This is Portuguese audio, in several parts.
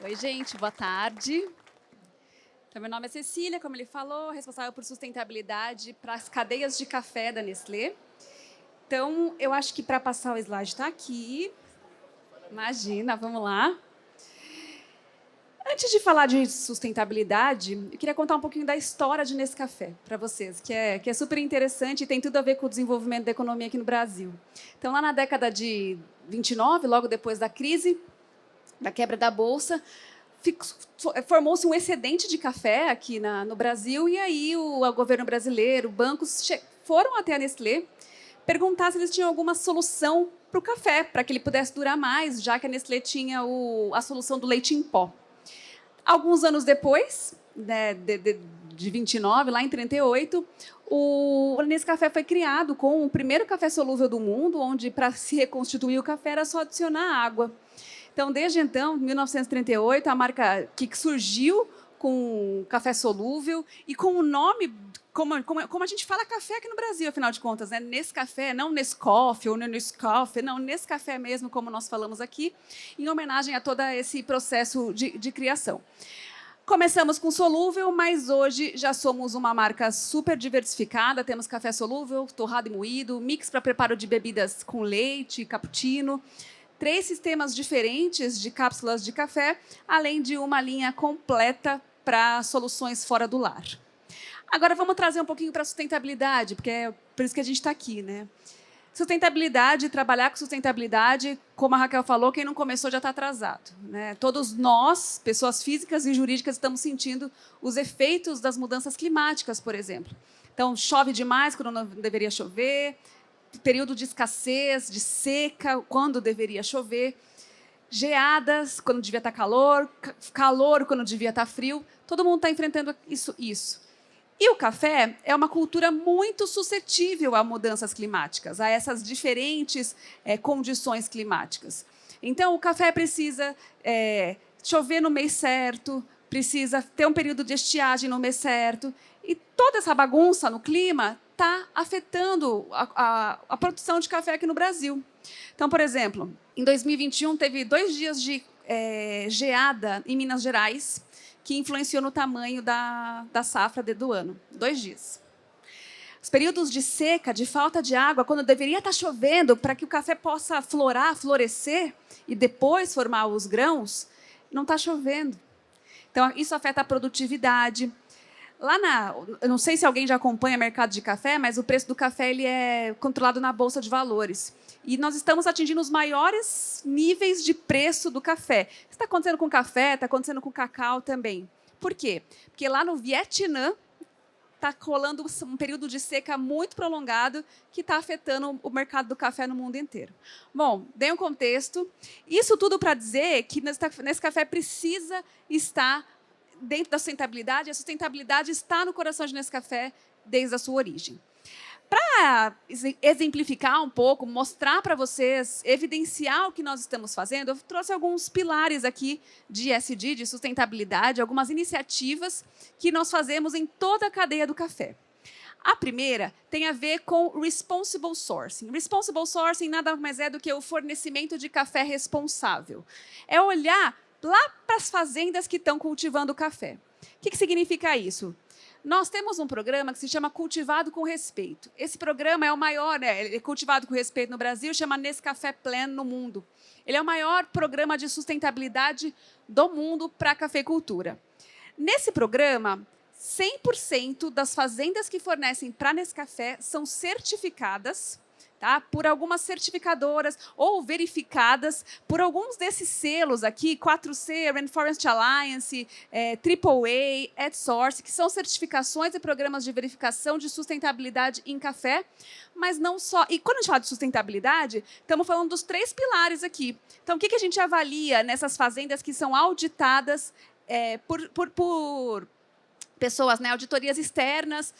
Oi, gente, boa tarde. Então, meu nome é Cecília, como ele falou, responsável por sustentabilidade para as cadeias de café da Nestlé. Então, eu acho que para passar o slide está aqui. Imagina, vamos lá. Antes de falar de sustentabilidade, eu queria contar um pouquinho da história de Nescafé para vocês, que é super interessante e tem tudo a ver com o desenvolvimento da economia aqui no Brasil. Então, lá na década de 29, logo depois da crise, da quebra da Bolsa, formou-se um excedente de café aqui no Brasil, e aí o governo brasileiro, bancos, foram até a Nestlé perguntar se eles tinham alguma solução para o café, para que ele pudesse durar mais, já que a Nestlé tinha a solução do leite em pó. Alguns anos depois, né, de 29, lá em 38, o Nescafé foi criado com o primeiro café solúvel do mundo, onde, para se reconstituir o café, era só adicionar água. Então, desde então, 1938, a marca que surgiu com café solúvel e com o nome, como a gente fala café aqui no Brasil, afinal de contas, né? Nescafé, não Nescoff ou Nescafé, não, Nescafé mesmo, como nós falamos aqui, em homenagem a todo esse processo de criação. Começamos com solúvel, mas hoje já somos uma marca super diversificada. Temos café solúvel, torrado e moído, mix para preparo de bebidas com leite, cappuccino, 3 sistemas diferentes de cápsulas de café, além de uma linha completa para soluções fora do lar. Agora, vamos trazer um pouquinho para a sustentabilidade, porque é por isso que a gente está aqui, né? Sustentabilidade, trabalhar com sustentabilidade, como a Raquel falou, quem não começou já está atrasado, né? Todos nós, pessoas físicas e jurídicas, estamos sentindo os efeitos das mudanças climáticas, por exemplo. Então, chove demais quando não deveria chover, período de escassez, de seca, quando deveria chover, geadas, quando devia estar calor, calor quando devia estar frio. Todo mundo está enfrentando isso. E o café é uma cultura muito suscetível a mudanças climáticas, a essas diferentes condições climáticas. Então, o café precisa chover no mês certo, precisa ter um período de estiagem no mês certo, e toda essa bagunça no clima está afetando a produção de café aqui no Brasil. Então, por exemplo, em 2021, teve 2 dias de geada em Minas Gerais, que influenciou no tamanho da safra do ano. 2 dias. Os períodos de seca, de falta de água, quando deveria estar chovendo para que o café possa florescer e depois formar os grãos, não está chovendo. Então, isso afeta a produtividade. Eu não sei se alguém já acompanha o mercado de café, mas o preço do café ele é controlado na Bolsa de Valores. E nós estamos atingindo os maiores níveis de preço do café. Isso está acontecendo com café, está acontecendo com cacau também. Por quê? Porque lá no Vietnã está rolando um período de seca muito prolongado que está afetando o mercado do café no mundo inteiro. Bom, dei um contexto. Isso tudo para dizer que nesse café precisa estar dentro da sustentabilidade. A sustentabilidade está no coração de Nescafé desde a sua origem. Para exemplificar um pouco, mostrar para vocês, evidenciar o que nós estamos fazendo, eu trouxe alguns pilares aqui de ESG, de sustentabilidade, algumas iniciativas que nós fazemos em toda a cadeia do café. A primeira tem a ver com Responsible Sourcing. Responsible Sourcing nada mais é do que o fornecimento de café responsável. É olhar lá para as fazendas que estão cultivando o café. O que significa isso? Nós temos um programa que se chama Cultivado com Respeito. Esse programa é o maior, ele é cultivado com respeito no Brasil, chama Nescafé Plan no mundo. Ele é o maior programa de sustentabilidade do mundo para a cafeicultura. Nesse programa, 100% das fazendas que fornecem para Nescafé são certificadas, tá, por algumas certificadoras ou verificadas por alguns desses selos aqui, 4C, Rainforest Alliance, AAA, EdSource, que são certificações e programas de verificação de sustentabilidade em café, mas não só. E quando a gente fala de sustentabilidade, estamos falando dos 3 pilares aqui. Então, o que a gente avalia nessas fazendas que são auditadas por pessoas, né, auditorias externas?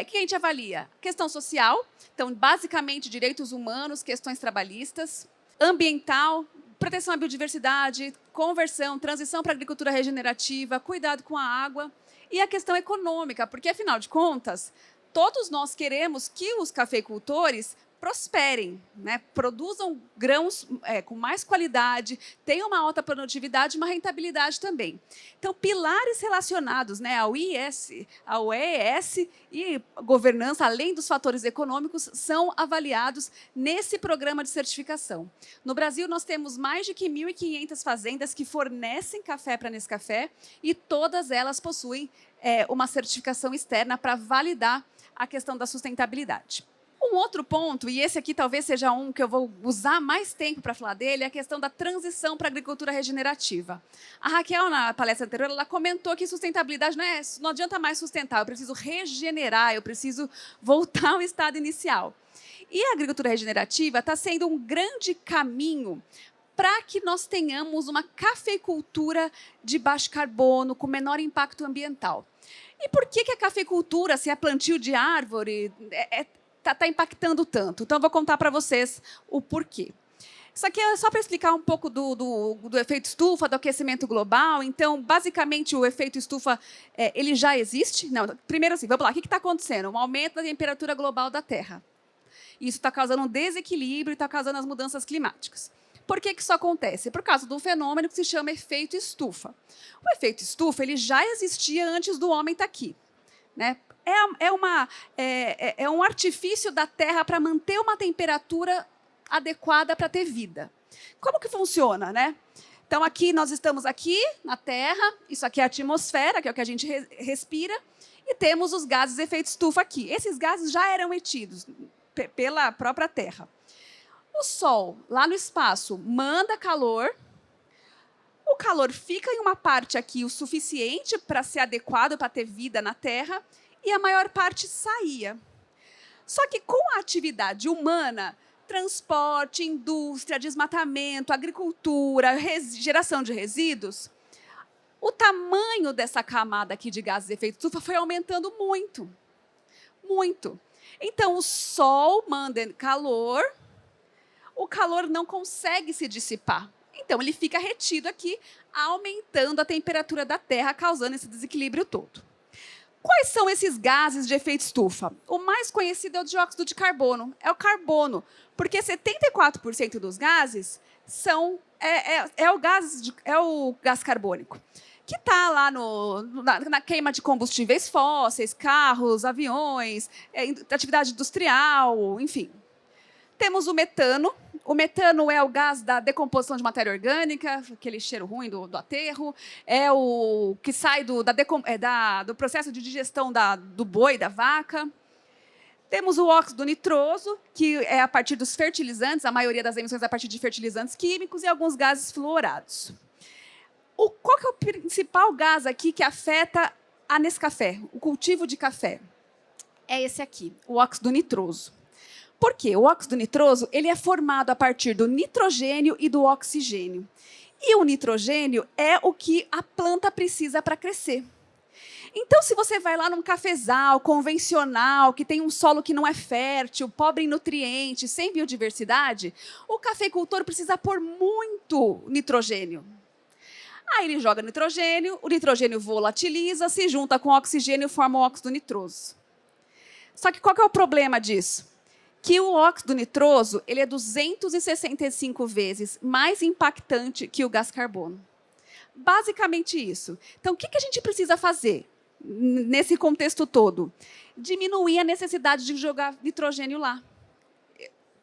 O que a gente avalia? Questão social, então, basicamente, direitos humanos, questões trabalhistas, ambiental, proteção à biodiversidade, conversão, transição para a agricultura regenerativa, cuidado com a água, e a questão econômica, porque, afinal de contas, todos nós queremos que os cafeicultores prosperem, né? Produzam grãos com mais qualidade, tenham uma alta produtividade e uma rentabilidade também. Então, pilares relacionados, né, ao IS, ao EES e governança, além dos fatores econômicos, são avaliados nesse programa de certificação. No Brasil, nós temos mais de 1.500 fazendas que fornecem café para Nescafé e todas elas possuem uma certificação externa para validar a questão da sustentabilidade. Um outro ponto, e esse aqui talvez seja um que eu vou usar mais tempo para falar dele, é a questão da transição para a agricultura regenerativa. A Raquel, na palestra anterior, ela comentou que sustentabilidade não adianta mais sustentar, eu preciso regenerar, eu preciso voltar ao estado inicial. E a agricultura regenerativa está sendo um grande caminho para que nós tenhamos uma cafeicultura de baixo carbono, com menor impacto ambiental. E por que a cafeicultura, se é plantio de árvore, está impactando tanto? Então, eu vou contar para vocês o porquê. Isso aqui é só para explicar um pouco do efeito estufa, do aquecimento global. Então, basicamente, o efeito estufa ele já existe. Não, primeiro, assim, vamos lá. O que está acontecendo? Um aumento da temperatura global da Terra. Isso está causando um desequilíbrio e está causando as mudanças climáticas. Por que isso acontece? Por causa do fenômeno que se chama efeito estufa. O efeito estufa ele já existia antes do homem estar aqui, né? É um artifício da Terra para manter uma temperatura adequada para ter vida. Como que funciona, né? Então, nós estamos aqui na Terra, isso aqui é a atmosfera, que é o que a gente respira, e temos os gases de efeito estufa aqui. Esses gases já eram emitidos pela própria Terra. O Sol, lá no espaço, manda calor, o calor fica em uma parte aqui o suficiente para ser adequado para ter vida na Terra, e a maior parte saía. Só que com a atividade humana, transporte, indústria, desmatamento, agricultura, geração de resíduos, o tamanho dessa camada aqui de gases de efeito estufa foi aumentando muito. Muito. Então, o Sol manda calor, o calor não consegue se dissipar. Então, ele fica retido aqui, aumentando a temperatura da Terra, causando esse desequilíbrio todo. Quais são esses gases de efeito estufa? O mais conhecido é o dióxido de carbono, é o carbono, porque 74% dos gases é o gás carbônico, que está lá na queima de combustíveis fósseis, carros, aviões, atividade industrial, enfim. Temos o metano. O metano é o gás da decomposição de matéria orgânica, aquele cheiro ruim do aterro. É o que sai do processo de digestão do boi, da vaca. Temos o óxido nitroso, que é a partir dos fertilizantes, a maioria das emissões é a partir de fertilizantes químicos e alguns gases fluorados. Qual que é o principal gás aqui que afeta a Nescafé, o cultivo de café? É esse aqui, o óxido nitroso. Por quê? O óxido nitroso ele é formado a partir do nitrogênio e do oxigênio. E o nitrogênio é o que a planta precisa para crescer. Então, se você vai lá num cafezal convencional, que tem um solo que não é fértil, pobre em nutrientes, sem biodiversidade, o cafeicultor precisa pôr muito nitrogênio. Aí ele joga nitrogênio, o nitrogênio volatiliza, se junta com o oxigênio e forma o óxido nitroso. Só que qual que é o problema disso? Que o óxido nitroso ele é 265 vezes mais impactante que o gás carbono. Basicamente isso. Então, o que a gente precisa fazer nesse contexto todo? Diminuir a necessidade de jogar nitrogênio lá.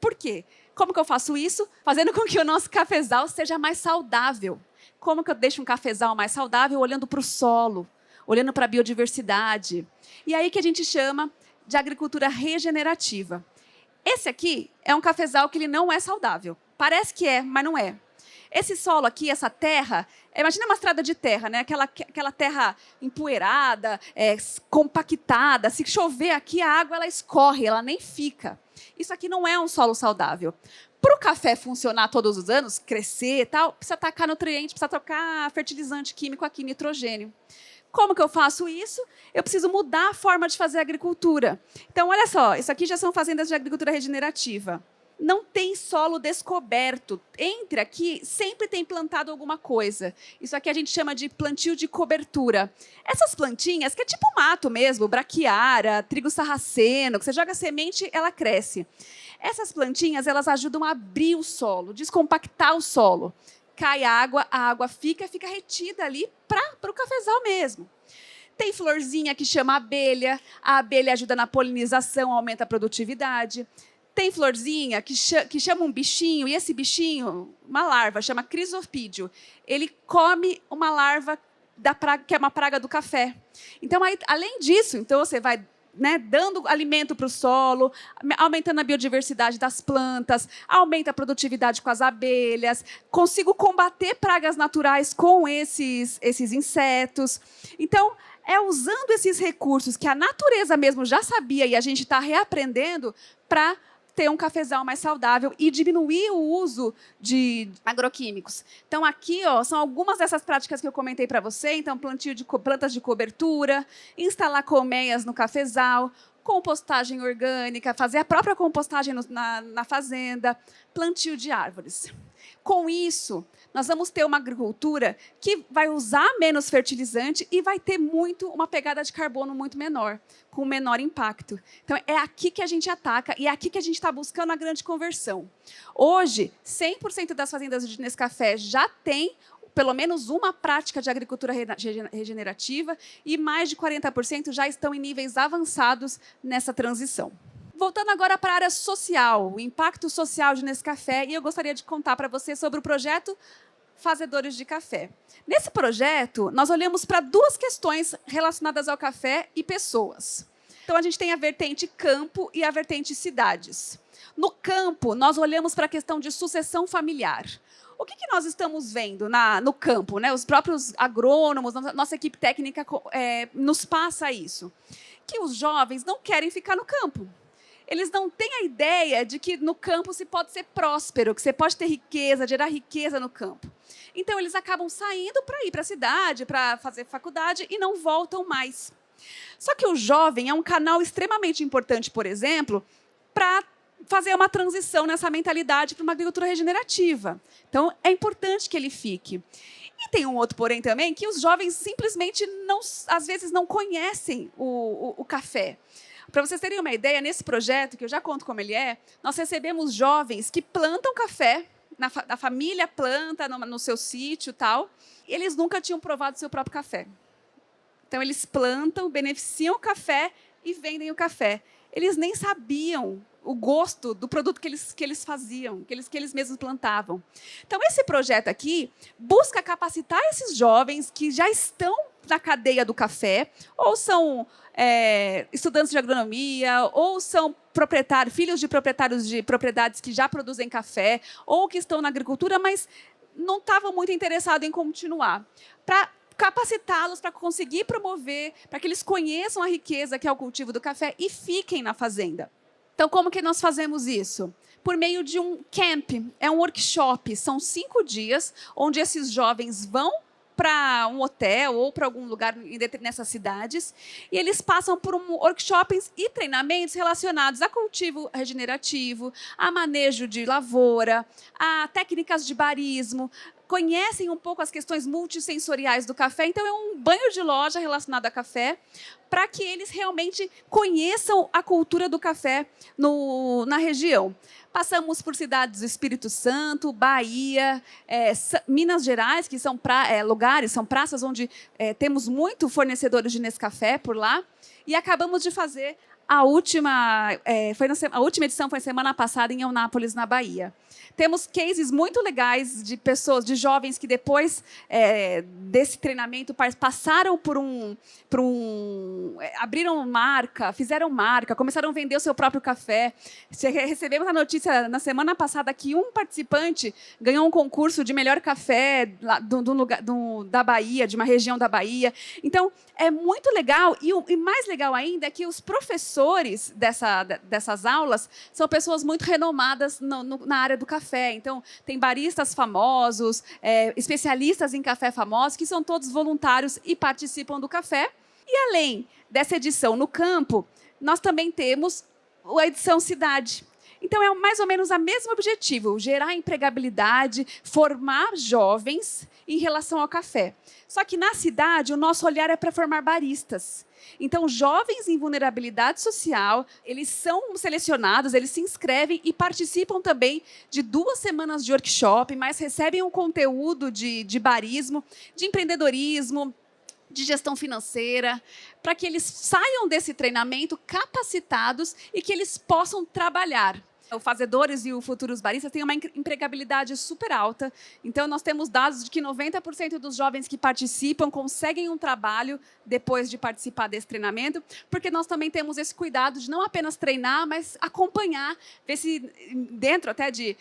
Por quê? Como que eu faço isso? Fazendo com que o nosso cafezal seja mais saudável. Como que eu deixo um cafezal mais saudável? Olhando para o solo, olhando para a biodiversidade. E aí que a gente chama de agricultura regenerativa. Esse aqui é um cafezal que ele não é saudável. Parece que é, mas não é. Esse solo aqui, essa terra, imagina uma estrada de terra, né? Aquela terra empoeirada, compactada. Se chover aqui, a água ela escorre, ela nem fica. Isso aqui não é um solo saudável. Para o café funcionar todos os anos, crescer e tal, precisa tacar nutriente, precisa trocar fertilizante químico aqui, nitrogênio. Como que eu faço isso? Eu preciso mudar a forma de fazer a agricultura. Então, olha só, isso aqui já são fazendas de agricultura regenerativa. não tem solo descoberto. Entre aqui, sempre tem plantado alguma coisa. Isso aqui a gente chama de plantio de cobertura. Essas plantinhas, que é tipo mato mesmo, braquiária, trigo sarraceno, que você joga semente, ela cresce. Essas plantinhas, elas ajudam a abrir o solo, descompactar o solo. Cai água, a água fica retida ali para o cafezal mesmo. Tem florzinha que chama abelha, a abelha ajuda na polinização, aumenta a produtividade. Tem florzinha que chama um bichinho, e esse bichinho, uma larva, chama crisopídeo. Ele come uma larva que é uma praga do café. Então, além disso, então você vai, né, dando alimento para o solo, aumentando a biodiversidade das plantas, aumenta a produtividade com as abelhas, consigo combater pragas naturais com esses insetos. Então, é usando esses recursos que a natureza mesmo já sabia e a gente está reaprendendo para ter um cafezal mais saudável e diminuir o uso de agroquímicos. Então, aqui são algumas dessas práticas que eu comentei para você. Então, plantio de plantas de cobertura, instalar colmeias no cafezal, compostagem orgânica, fazer a própria compostagem na fazenda, plantio de árvores. Com isso, nós vamos ter uma agricultura que vai usar menos fertilizante e vai ter uma pegada de carbono muito menor, com menor impacto. Então, é aqui que a gente ataca e é aqui que a gente está buscando a grande conversão. Hoje, 100% das fazendas de Nescafé já tem pelo menos uma prática de agricultura regenerativa e mais de 40% já estão em níveis avançados nessa transição. Voltando agora para a área social, o impacto social de Nescafé, e eu gostaria de contar para você sobre o projeto Fazedores de Café. Nesse projeto, nós olhamos para duas questões relacionadas ao café e pessoas. Então, a gente tem a vertente campo e a vertente cidades. No campo, nós olhamos para a questão de sucessão familiar. O que nós estamos vendo no campo, né? Os próprios agrônomos, nossa equipe técnica nos passa isso. Que os jovens não querem ficar no campo. Eles não têm a ideia de que no campo se pode ser próspero, que você pode ter riqueza, gerar riqueza no campo. Então, eles acabam saindo para ir para a cidade, para fazer faculdade e não voltam mais. Só que o jovem é um canal extremamente importante, por exemplo, para fazer uma transição nessa mentalidade para uma agricultura regenerativa. Então, é importante que ele fique. E tem um outro porém também, que os jovens simplesmente, às vezes, não conhecem o café. Para vocês terem uma ideia, nesse projeto, que eu já conto como ele é, nós recebemos jovens que plantam café, a família planta no seu sítio e tal, e eles nunca tinham provado o seu próprio café. Então, eles plantam, beneficiam o café e vendem o café. Eles nem sabiam o gosto do produto que eles faziam, que eles mesmos plantavam. Então, esse projeto aqui busca capacitar esses jovens que já estão na cadeia do café, ou são estudantes de agronomia, ou são filhos de proprietários de propriedades que já produzem café, ou que estão na agricultura, mas não estavam muito interessados em continuar. Para capacitá-los, para conseguir promover, para que eles conheçam a riqueza que é o cultivo do café e fiquem na fazenda. Então, como que nós fazemos isso? Por meio de um camp, é um workshop, são 5 dias, onde esses jovens vão para um hotel ou para algum lugar nessas cidades, e eles passam por workshops e treinamentos relacionados a cultivo regenerativo, a manejo de lavoura, a técnicas de barismo, conhecem um pouco as questões multissensoriais do café. Então, é um banho de loja relacionado a café, para que eles realmente conheçam a cultura do café na região. Passamos por cidades do Espírito Santo, Bahia, Minas Gerais, que são lugares, são praças onde temos muito fornecedores de Nescafé por lá, e acabamos de fazer a última edição foi semana passada em Eunápolis, na Bahia. Temos cases muito legais de pessoas, de jovens que depois desse treinamento passaram abriram marca, fizeram marca, começaram a vender o seu próprio café. Recebemos a notícia na semana passada que um participante ganhou um concurso de melhor café da Bahia, de uma região da Bahia. Então, é muito legal, e mais legal ainda é que os professores dessas aulas são pessoas muito renomadas na área do café. Então, tem baristas famosos, especialistas em café famosos, que são todos voluntários e participam do café. E, além dessa edição no campo, nós também temos a edição cidade. Então, é mais ou menos o mesmo objetivo, gerar empregabilidade, formar jovens em relação ao café. Só que, na cidade, o nosso olhar é para formar baristas. Então, jovens em vulnerabilidade social, eles são selecionados, eles se inscrevem e participam também de 2 semanas de workshop, mas recebem um conteúdo de barismo, de empreendedorismo, de gestão financeira, para que eles saiam desse treinamento capacitados e que eles possam trabalhar. O Fazedores e o Futuros Baristas têm uma empregabilidade super alta. Então, nós temos dados de que 90% dos jovens que participam conseguem um trabalho depois de participar desse treinamento, porque nós também temos esse cuidado de não apenas treinar, mas acompanhar, ver se dentro até de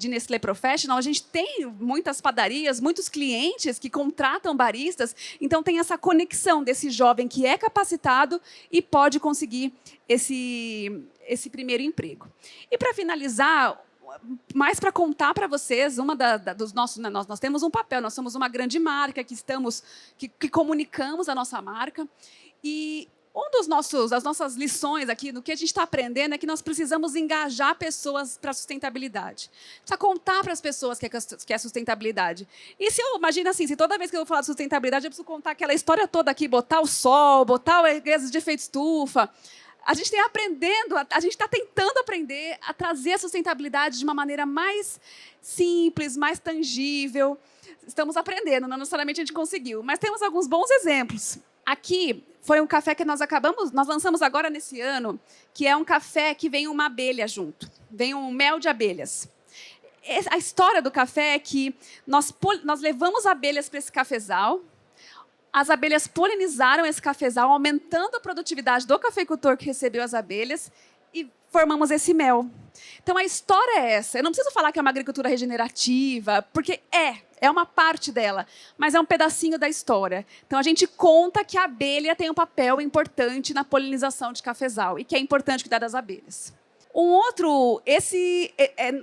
Nestlé Professional, a gente tem muitas padarias, muitos clientes que contratam baristas, então tem essa conexão desse jovem que é capacitado e pode conseguir esse primeiro emprego. E, para finalizar, mais para contar para vocês, dos nossos, nós temos um papel, nós somos uma grande marca que comunicamos a nossa marca. E das nossas lições aqui, do que a gente está aprendendo, é que nós precisamos engajar pessoas para a sustentabilidade. Precisa contar para as pessoas que é sustentabilidade. E se eu imagino assim, se toda vez que eu vou falar de sustentabilidade, eu preciso contar aquela história toda aqui, botar o sol, botar o gases de efeito estufa. A gente tem a gente está tentando aprender a trazer a sustentabilidade de uma maneira mais simples, mais tangível. Estamos aprendendo, não necessariamente a gente conseguiu, mas temos alguns bons exemplos. Aqui foi um café que nós lançamos agora nesse ano, que é um café que vem uma abelha junto, vem um mel de abelhas. A história do café é que nós levamos abelhas para esse cafezal. As abelhas polinizaram esse cafezal, aumentando a produtividade do cafeicultor que recebeu as abelhas, e formamos esse mel. Então, a história é essa. Eu não preciso falar que é uma agricultura regenerativa, porque é uma parte dela, mas é um pedacinho da história. Então, a gente conta que a abelha tem um papel importante na polinização de cafezal e que é importante cuidar das abelhas. Um outro,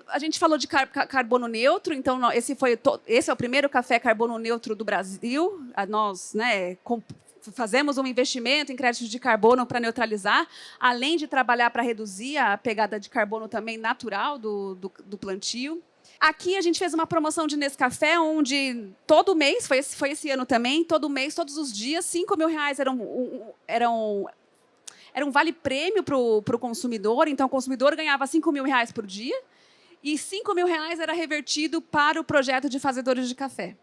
a gente falou de carbono neutro, então esse é o primeiro café carbono neutro do Brasil. Nós fazemos um investimento em créditos de carbono para neutralizar, além de trabalhar para reduzir a pegada de carbono também natural do plantio. Aqui a gente fez uma promoção de Nescafé, onde todo mês, foi esse ano também, todo mês, todos os dias, R$5.000 era um vale-prêmio para o consumidor, então o consumidor ganhava R$5.000 por dia e R$5.000 era revertido para o projeto de Fazedores de Café.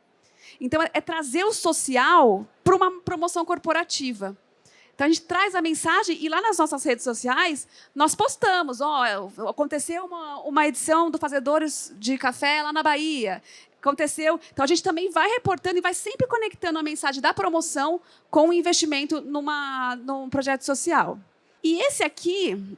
Então, é trazer o social para uma promoção corporativa. Então, a gente traz a mensagem e lá nas nossas redes sociais, nós postamos, aconteceu uma edição do Fazedores de Café lá na Bahia. Aconteceu. Então, a gente também vai reportando e vai sempre conectando a mensagem da promoção com o investimento num projeto social. E esse aqui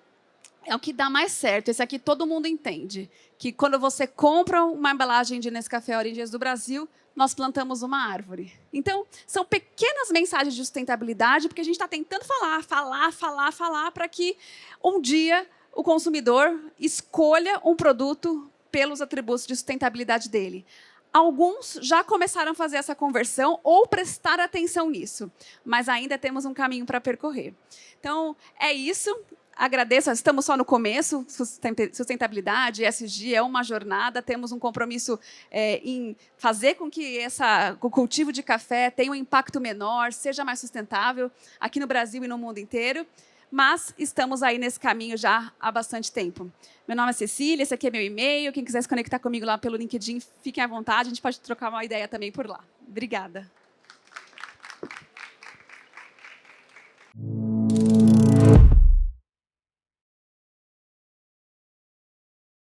é o que dá mais certo. Esse aqui todo mundo entende. Que quando você compra uma embalagem de Nescafé Origens do Brasil, nós plantamos uma árvore. Então, são pequenas mensagens de sustentabilidade, porque a gente está tentando falar, para que um dia o consumidor escolha um produto pelos atributos de sustentabilidade dele. Alguns já começaram a fazer essa conversão ou prestar atenção nisso, mas ainda temos um caminho para percorrer. Então, é isso. Agradeço, estamos só no começo, sustentabilidade, ESG é uma jornada, temos um compromisso em fazer com que o cultivo de café tenha um impacto menor, seja mais sustentável aqui no Brasil e no mundo inteiro, mas estamos aí nesse caminho já há bastante tempo. Meu nome é Cecília, esse aqui é meu e-mail, quem quiser se conectar comigo lá pelo LinkedIn, fiquem à vontade, a gente pode trocar uma ideia também por lá. Obrigada.